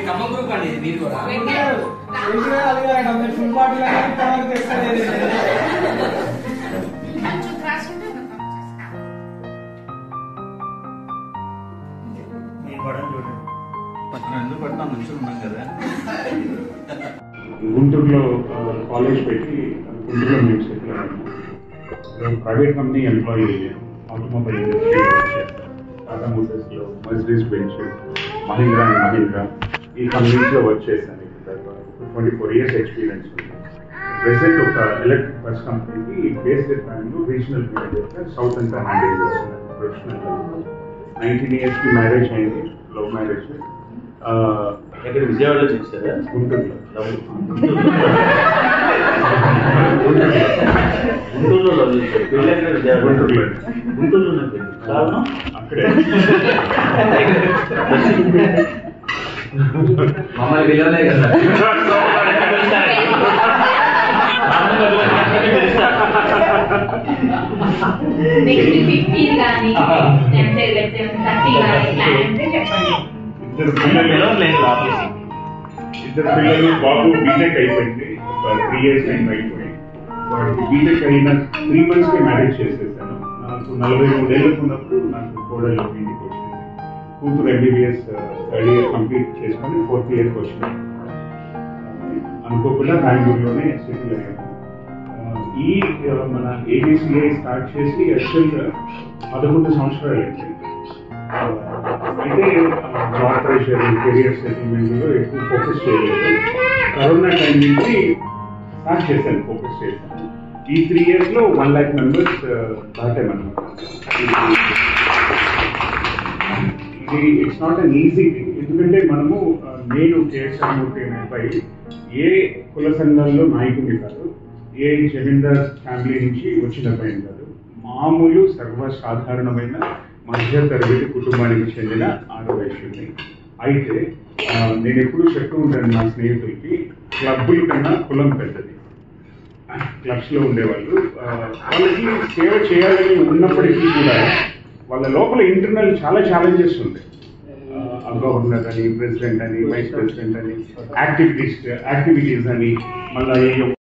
Khammam group అండి మీరు కూడా గుంటూరులో కాలేజ్ పెట్టి గుంటూరులో మేము సెటిల్ అయ్యాము. ప్రైవేట్ కంపెనీ ఎంప్లాయీ అయ్యాను. ఆటోమొబైల్ ఇండస్ట్రీ టాటా మోటార్స్లో Mercedes Benz Mahindra and Mahindra ఈ కంపెనీస్లో వర్క్ చేశాను. 24 years ఎక్స్పీరియన్స్ ఉంది. ప్రెసెంట్ ఒక ఎలక్ట్రిక్ బస్ కంపెనీకి బేస్డ్ టైంలో రీజనల్ మేనేజర్గా సౌత్ అంతా హ్యాండిల్ చేస్తున్నాను ప్రొఫెషనల్. 19 years మ్యారేజ్ అయింది, లవ్ మ్యారేజ్. విజయవాడలో చేశారా? గుంటూరులో. గుంటూరులో లవ్ చేశారు. పెళ్ళైన గుంటూరులో. గుంటూరులో కారణం అక్కడే మమ్మల్ని పిలవలే కదా. ఇద్దరు పిల్లలు. బాబు బీటెక్ అయిపోయింది, ఒక 3 years టైం అయిపోయి వాడికి బీటెక్ అయిన 3 months మ్యారేజ్ చేసేసాను. నాకు 43 ఏళ్ళకు ఉన్నప్పుడు నాకు కోడలు ఇంటికి వచ్చింది. కూతురు MBBS 3rd year కంప్లీట్ చేసుకొని 4th yearకి వచ్చింది. అనుకోకుండా బెంగళూరులోనే సెటిల్ అయ్యాను. ఈ మన ABCI స్టార్ట్ చేసి యాక్చువల్గా 11 సంవత్సరాలు అయింది. అయితే జాబ్ ప్రెషర్, కెరియర్ సెటిల్మెంట్లో ఎక్కువ ఫోకస్ చేయలేదు. కరోనా టైం నుంచి స్టార్ట్ చేశాను, ఫోకస్ చేశాను. ఈ 3 yearsలో 1 lakh members దాటామన్నమాట. ఇది it's not an easy thing. ఎందుకంటే మనము నేను కేఎస్ఆర్ మూర్తి అనే అబ్బాయి ఏ కుల సంఘాల్లో నాయకుడిని కాదు, ఏ జమీందార్ ఫ్యామిలీ నుంచి వచ్చిన అబ్బాయిని కాదు. మామూలు సర్వసాధారణమైన మధ్య తరగతి కుటుంబానికి చెందిన ఆడవయస్సుని. అయితే నేను ఎప్పుడు చెప్తూ ఉంటాను నా స్నేహితులకి, క్లబ్బుల కన్నా కులం పెద్దది. క్లబ్స్లో ఉండేవాళ్ళు వాళ్ళకి సేవ చేయాలని ఉన్నప్పటికీ కూడా వాళ్ళ లోపల ఇంటర్నల్ చాలా ఛాలెంజెస్ ఉంటాయి. గవర్నర్ అని, ప్రెసిడెంట్ అని, వైస్ ప్రెసిడెంట్ అని, యాక్టివిటీస్ అని, మళ్ళీ